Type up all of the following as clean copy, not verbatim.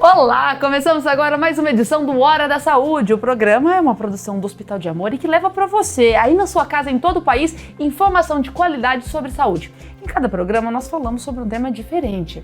Olá, começamos agora mais uma edição do Hora da Saúde. O programa é uma produção do Hospital de Amor e que leva para você, aí na sua casa, em todo o país, informação de qualidade sobre saúde. Em cada programa nós falamos sobre um tema diferente.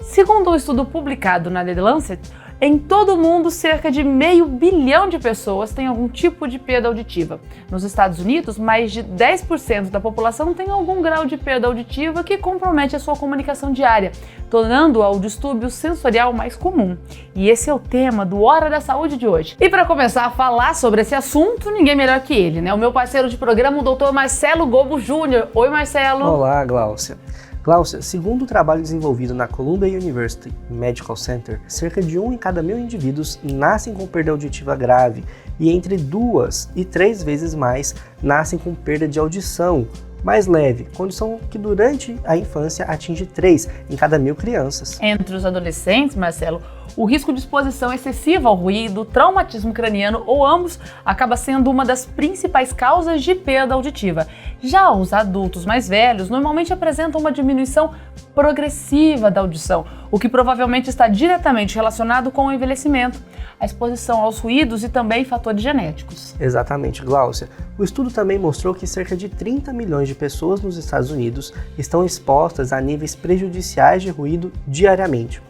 Segundo um estudo publicado na The Lancet, em todo o mundo, cerca de 500 milhões de pessoas têm algum tipo de perda auditiva. Nos Estados Unidos, mais de 10% da população tem algum grau de perda auditiva que compromete a sua comunicação diária, tornando-a o distúrbio sensorial mais comum. E esse é o tema do Hora da Saúde de hoje. E para começar a falar sobre esse assunto, ninguém melhor que ele, né? O meu parceiro de programa, o Dr. Marcelo Gobo Júnior. Oi, Marcelo. Olá, Gláucia. Gláucia, segundo o trabalho desenvolvido na Columbia University Medical Center, cerca de 1 em cada 1000 indivíduos nascem com perda auditiva grave e entre 2 e 3 vezes mais nascem com perda de audição mais leve, condição que durante a infância atinge 3 em cada 1000 crianças. Entre os adolescentes, Marcelo, o risco de exposição excessiva ao ruído, traumatismo craniano ou ambos acaba sendo uma das principais causas de perda auditiva. Já os adultos mais velhos normalmente apresentam uma diminuição progressiva da audição, o que provavelmente está diretamente relacionado com o envelhecimento, a exposição aos ruídos e também fatores genéticos. Exatamente, Gláucia. O estudo também mostrou que cerca de 30 milhões de pessoas nos Estados Unidos estão expostas a níveis prejudiciais de ruído diariamente.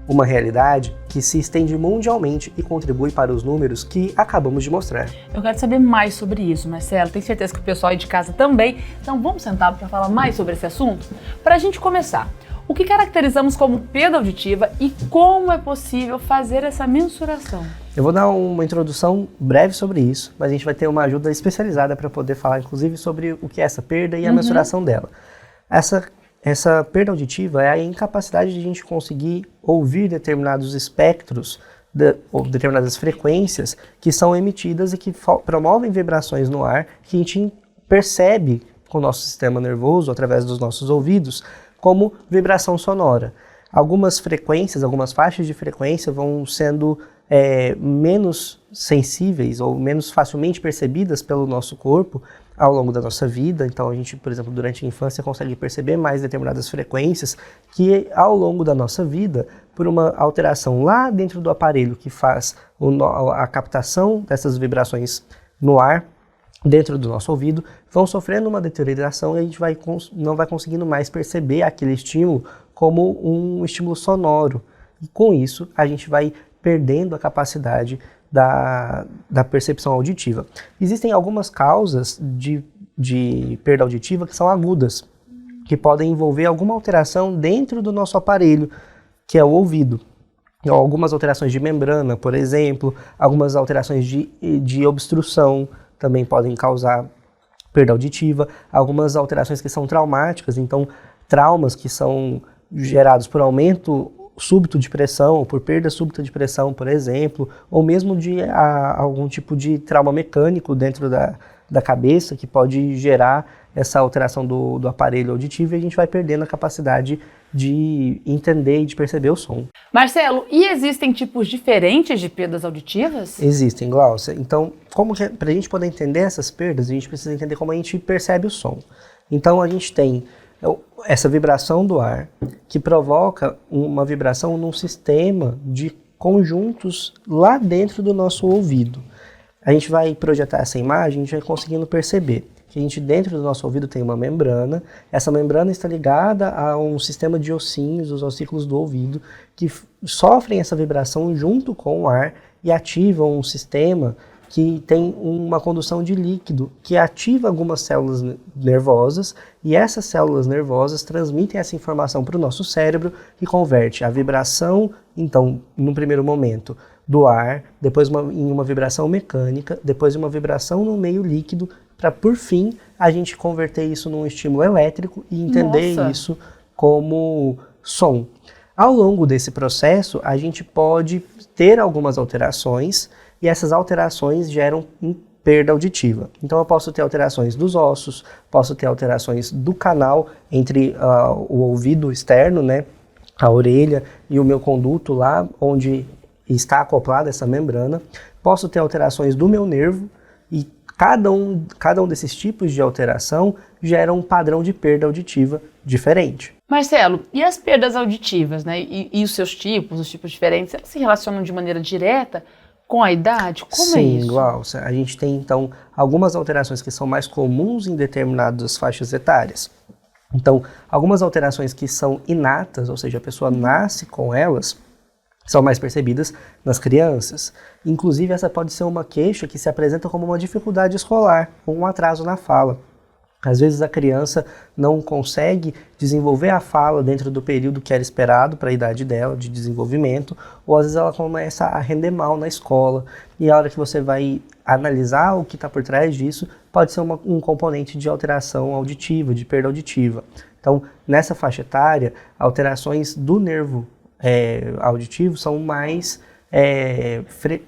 Uma realidade que se estende mundialmente e contribui para os números que acabamos de mostrar. Eu quero saber mais sobre isso, Marcelo. Tenho certeza que o pessoal aí de casa também. Então vamos sentar para falar mais sobre esse assunto? Para a gente começar, o que caracterizamos como perda auditiva e como é possível fazer essa mensuração? Eu vou dar uma introdução breve sobre isso, mas a gente vai ter uma ajuda especializada para poder falar, inclusive, sobre o que é essa perda e a mensuração dela. Essa perda auditiva é a incapacidade de a gente conseguir ouvir determinados espectros ou determinadas frequências que são emitidas e que promovem vibrações no ar que a gente percebe com o nosso sistema nervoso, através dos nossos ouvidos, como vibração sonora. Algumas frequências, algumas faixas de frequência vão sendo menos sensíveis ou menos facilmente percebidas pelo nosso corpo ao longo da nossa vida. Então a gente, por exemplo, durante a infância consegue perceber mais determinadas frequências que ao longo da nossa vida, por uma alteração lá dentro do aparelho que faz a captação dessas vibrações no ar, dentro do nosso ouvido, vão sofrendo uma deterioração e a gente não vai conseguindo mais perceber aquele estímulo como um estímulo sonoro. E com isso a gente vai perdendo a capacidade da percepção auditiva. Existem algumas causas de perda auditiva que são agudas, que podem envolver alguma alteração dentro do nosso aparelho, que é o ouvido. Então, algumas alterações de membrana, por exemplo, algumas alterações de obstrução também podem causar perda auditiva, algumas alterações que são traumáticas, então traumas que são gerados por aumento súbito de pressão, ou por perda súbita de pressão, por exemplo, ou mesmo de algum tipo de trauma mecânico dentro da cabeça que pode gerar essa alteração do aparelho auditivo e a gente vai perdendo a capacidade de entender e de perceber o som. Marcelo, e existem tipos diferentes de perdas auditivas? Existem, Gláucia. Então, para a gente poder entender essas perdas, a gente precisa entender como a gente percebe o som. Então, a gente tem essa vibração do ar, que provoca uma vibração num sistema de conjuntos lá dentro do nosso ouvido. A gente vai projetar essa imagem, a gente vai conseguindo perceber que a gente dentro do nosso ouvido tem uma membrana, essa membrana está ligada a um sistema de ossinhos, os ossículos do ouvido, que sofrem essa vibração junto com o ar e ativam um sistema que tem uma condução de líquido que ativa algumas células nervosas e essas células nervosas transmitem essa informação para o nosso cérebro que converte a vibração, então, no primeiro momento, do ar, depois em uma vibração mecânica, depois uma vibração no meio líquido, para, por fim, a gente converter isso num estímulo elétrico e entender isso como som. Ao longo desse processo, a gente pode ter algumas alterações e essas alterações geram perda auditiva. Então eu posso ter alterações dos ossos, posso ter alterações do canal entre o ouvido externo, né, a orelha e o meu conduto lá onde está acoplada essa membrana. Posso ter alterações do meu nervo e cada um desses tipos de alteração gera um padrão de perda auditiva diferente. Marcelo, e as perdas auditivas, né? E os seus tipos, os tipos diferentes, elas se relacionam de maneira direta com a idade? Como é isso? Sim, igual. A gente tem, então, algumas alterações que são mais comuns em determinadas faixas etárias. Então, algumas alterações que são inatas, ou seja, a pessoa nasce com elas, são mais percebidas nas crianças. Inclusive, essa pode ser uma queixa que se apresenta como uma dificuldade escolar, ou um atraso na fala. Às vezes a criança não consegue desenvolver a fala dentro do período que era esperado para a idade dela, de desenvolvimento, ou às vezes ela começa a render mal na escola, e a hora que você vai analisar o que está por trás disso, pode ser um componente de alteração auditiva, de perda auditiva. Então, nessa faixa etária, alterações do nervo auditivo são mais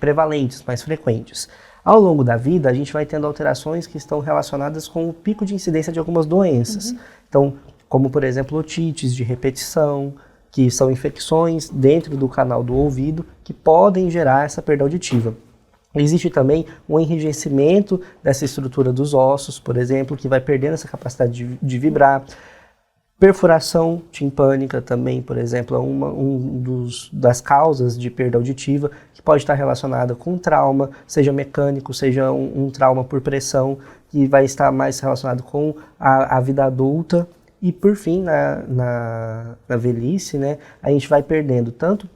prevalentes, mais frequentes. Ao longo da vida, a gente vai tendo alterações que estão relacionadas com o pico de incidência de algumas doenças. Então, como por exemplo, otites de repetição, que são infecções dentro do canal do ouvido que podem gerar essa perda auditiva. Existe também um enrijecimento dessa estrutura dos ossos, por exemplo, que vai perdendo essa capacidade de vibrar. Perfuração timpânica também, por exemplo, é das causas de perda auditiva, que pode estar relacionada com trauma, seja mecânico, seja um trauma por pressão, que vai estar mais relacionado com a vida adulta. E por fim, na velhice, né, a gente vai perdendo tanto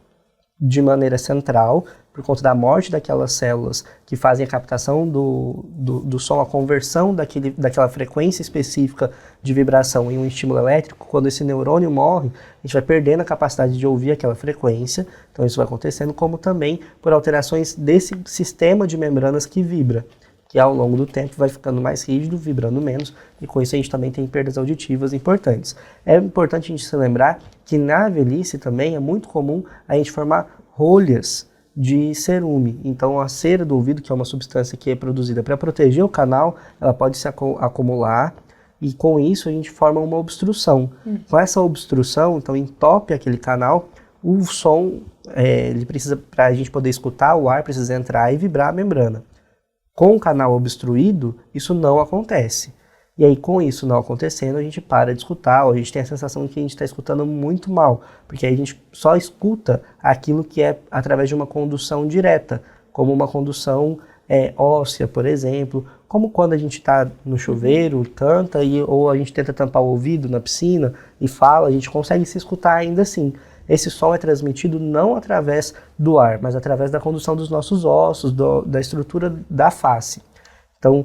de maneira central, por conta da morte daquelas células que fazem a captação do som, a conversão daquela frequência específica de vibração em um estímulo elétrico. Quando esse neurônio morre, a gente vai perdendo a capacidade de ouvir aquela frequência. Então isso vai acontecendo, como também por alterações desse sistema de membranas que vibra, que ao longo do tempo vai ficando mais rígido, vibrando menos, e com isso a gente também tem perdas auditivas importantes. É importante a gente se lembrar que na velhice também é muito comum a gente formar rolhas de cerume. Então a cera do ouvido, que é uma substância que é produzida para proteger o canal, ela pode se acumular, e com isso a gente forma uma obstrução. Com essa obstrução, então entope aquele canal, o som, ele precisa, para a gente poder escutar, o ar precisa entrar e vibrar a membrana. Com o canal obstruído, isso não acontece. E aí, com isso não acontecendo, a gente para de escutar, ou a gente tem a sensação de que a gente está escutando muito mal, porque aí a gente só escuta aquilo que é através de uma condução direta, como uma condução óssea, por exemplo, como quando a gente está no chuveiro, canta, ou a gente tenta tampar o ouvido na piscina e fala, a gente consegue se escutar ainda assim. Esse som é transmitido não através do ar, mas através da condução dos nossos ossos, da estrutura da face. Então,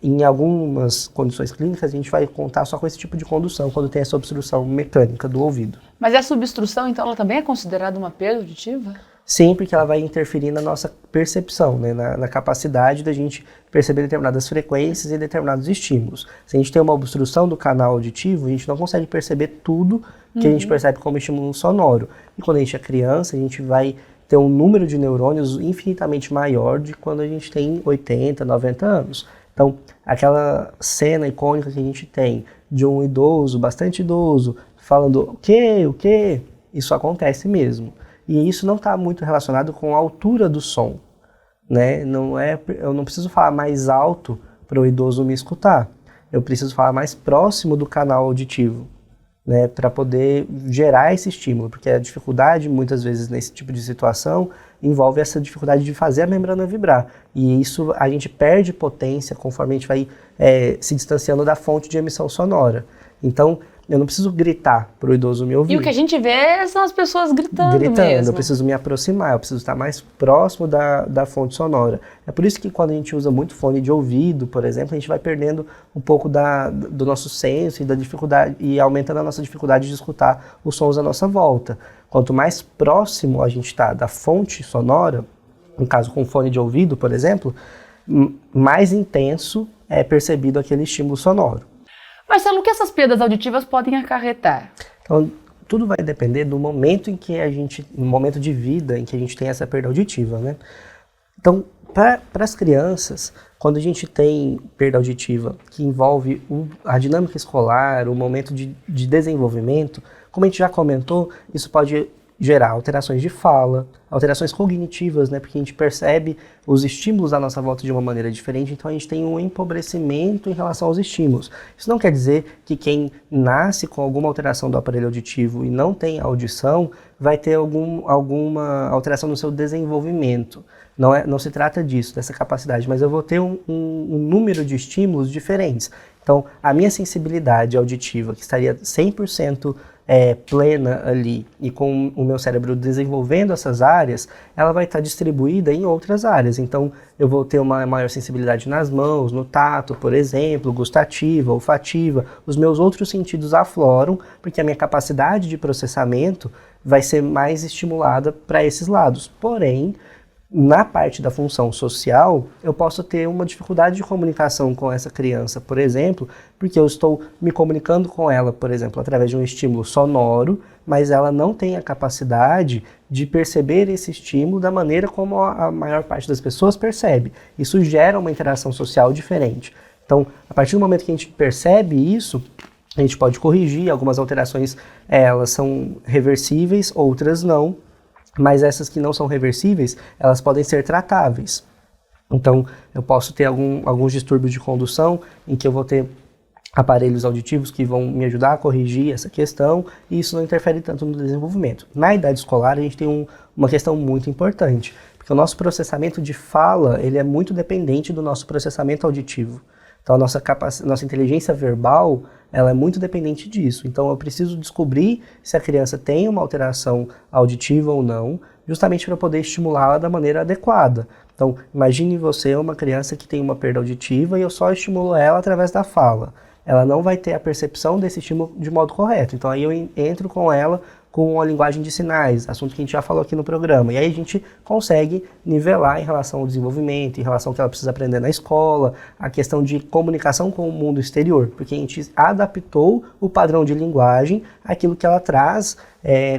em algumas condições clínicas, a gente vai contar só com esse tipo de condução, quando tem essa obstrução mecânica do ouvido. Mas essa obstrução, então, ela também é considerada uma perda auditiva? Sim, porque ela vai interferir na nossa percepção, né? na capacidade da gente perceber determinadas frequências e determinados estímulos. Se a gente tem uma obstrução do canal auditivo, a gente não consegue perceber tudo que a gente percebe como estímulo sonoro. E quando a gente é criança, a gente vai ter um número de neurônios infinitamente maior de quando a gente tem 80, 90 anos. Então, aquela cena icônica que a gente tem de um idoso, bastante idoso, falando o quê? Isso acontece mesmo. E isso não está muito relacionado com a altura do som, né? Eu não preciso falar mais alto para o idoso me escutar. Eu preciso falar mais próximo do canal auditivo, né? Para poder gerar esse estímulo. Porque a dificuldade, muitas vezes, nesse tipo de situação, envolve essa dificuldade de fazer a membrana vibrar. E isso a gente perde potência conforme a gente vai se distanciando da fonte de emissão sonora. Então, eu não preciso gritar para o idoso me ouvir. E o que a gente vê são as pessoas gritando mesmo. Eu preciso me aproximar, eu preciso estar mais próximo da fonte sonora. É por isso que quando a gente usa muito fone de ouvido, por exemplo, a gente vai perdendo um pouco do nosso senso e da dificuldade, e aumentando a nossa dificuldade de escutar os sons à nossa volta. Quanto mais próximo a gente está da fonte sonora, no caso com fone de ouvido, por exemplo, mais intenso é percebido aquele estímulo sonoro. Marcelo, o que essas perdas auditivas podem acarretar? Então, tudo vai depender do momento no momento de vida em que a gente tem essa perda auditiva, né? Então, para as crianças, quando a gente tem perda auditiva que envolve a dinâmica escolar, o momento de desenvolvimento, como a gente já comentou, isso pode gerar alterações de fala, alterações cognitivas, né? Porque a gente percebe os estímulos à nossa volta de uma maneira diferente, então a gente tem um empobrecimento em relação aos estímulos. Isso não quer dizer que quem nasce com alguma alteração do aparelho auditivo e não tem audição vai ter alguma alteração no seu desenvolvimento. Não se trata disso, dessa capacidade, mas eu vou ter um número de estímulos diferentes. Então, a minha sensibilidade auditiva, que estaria 100% plena ali, e com o meu cérebro desenvolvendo essas áreas, ela vai estar distribuída em outras áreas. Então, eu vou ter uma maior sensibilidade nas mãos, no tato, por exemplo, gustativa, olfativa. Os meus outros sentidos afloram, porque a minha capacidade de processamento vai ser mais estimulada para esses lados. Porém, na parte da função social, eu posso ter uma dificuldade de comunicação com essa criança, por exemplo, porque eu estou me comunicando com ela, por exemplo, através de um estímulo sonoro, mas ela não tem a capacidade de perceber esse estímulo da maneira como a maior parte das pessoas percebe. Isso gera uma interação social diferente. Então, a partir do momento que a gente percebe isso, a gente pode corrigir. Algumas alterações, elas são reversíveis, outras não. Mas essas que não são reversíveis, elas podem ser tratáveis. Então, eu posso ter alguns distúrbios de condução, em que eu vou ter aparelhos auditivos que vão me ajudar a corrigir essa questão, e isso não interfere tanto no desenvolvimento. Na idade escolar, a gente tem uma questão muito importante, porque o nosso processamento de fala, ele é muito dependente do nosso processamento auditivo. Então, a nossa inteligência verbal, ela é muito dependente disso. Então, eu preciso descobrir se a criança tem uma alteração auditiva ou não, justamente para poder estimulá-la da maneira adequada. Então, imagine você uma criança que tem uma perda auditiva e eu só estimulo ela através da fala. Ela não vai ter a percepção desse estímulo de modo correto. Então, aí eu entro com ela com a linguagem de sinais, assunto que a gente já falou aqui no programa. E aí a gente consegue nivelar em relação ao desenvolvimento, em relação ao que ela precisa aprender na escola, a questão de comunicação com o mundo exterior, porque a gente adaptou o padrão de linguagem àquilo que ela traz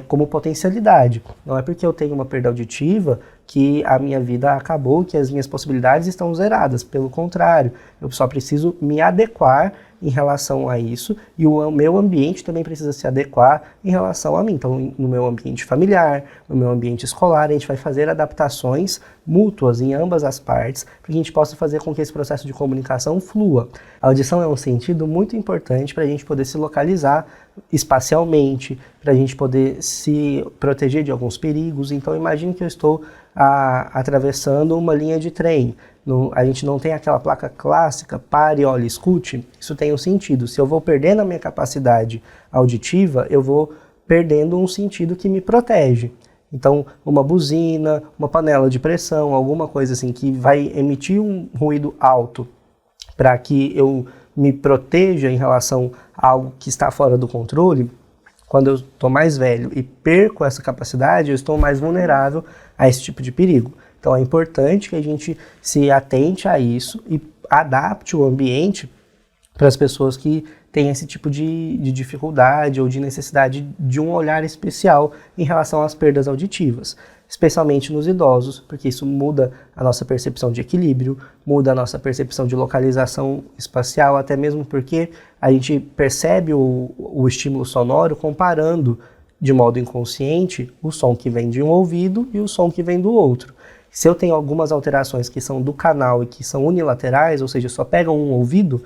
como potencialidade. Não é porque eu tenho uma perda auditiva que a minha vida acabou, que as minhas possibilidades estão zeradas. Pelo contrário, eu só preciso me adequar em relação a isso, e o meu ambiente também precisa se adequar em relação a mim. Então, no meu ambiente familiar, no meu ambiente escolar, a gente vai fazer adaptações mútuas em ambas as partes, para que a gente possa fazer com que esse processo de comunicação flua. A audição é um sentido muito importante para a gente poder se localizar espacialmente, para a gente poder se proteger de alguns perigos. Então, imagine que eu estou atravessando uma linha de trem. A gente não tem aquela placa clássica, pare, olhe, escute. Isso tem um sentido. Se eu vou perdendo a minha capacidade auditiva, eu vou perdendo um sentido que me protege. Então, uma buzina, uma panela de pressão, alguma coisa assim que vai emitir um ruído alto para que eu me proteja em relação a algo que está fora do controle. Quando eu estou mais velho e perco essa capacidade, eu estou mais vulnerável a esse tipo de perigo. Então é importante que a gente se atente a isso e adapte o ambiente para as pessoas que têm esse tipo de dificuldade ou de necessidade de um olhar especial em relação às perdas auditivas, especialmente nos idosos, porque isso muda a nossa percepção de equilíbrio, muda a nossa percepção de localização espacial, até mesmo porque a gente percebe o estímulo sonoro comparando de modo inconsciente o som que vem de um ouvido e o som que vem do outro. Se eu tenho algumas alterações que são do canal e que são unilaterais, ou seja, só pegam um ouvido,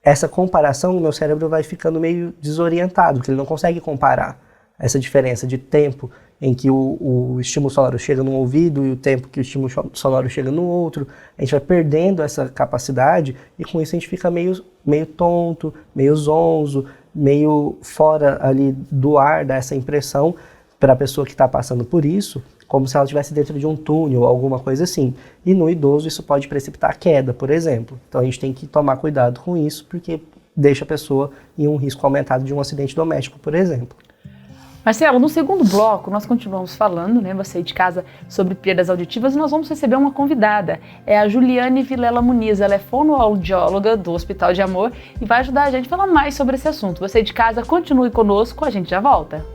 essa comparação no meu cérebro vai ficando meio desorientado, porque ele não consegue comparar essa diferença de tempo em que o estímulo sonoro chega num ouvido e o tempo que o estímulo sonoro chega no outro. A gente vai perdendo essa capacidade e com isso a gente fica meio tonto, meio zonzo, meio fora ali do ar, dá essa impressão para a pessoa que está passando por isso, como se ela estivesse dentro de um túnel ou alguma coisa assim. E no idoso isso pode precipitar queda, por exemplo. Então a gente tem que tomar cuidado com isso, porque deixa a pessoa em um risco aumentado de um acidente doméstico, por exemplo. Marcelo, no segundo bloco nós continuamos falando, né, você aí de casa, sobre perdas auditivas, e nós vamos receber uma convidada. É a Juliane Vilela Muniz, ela é fonoaudióloga do Hospital de Amor e vai ajudar a gente a falar mais sobre esse assunto. Você aí de casa, continue conosco, a gente já volta.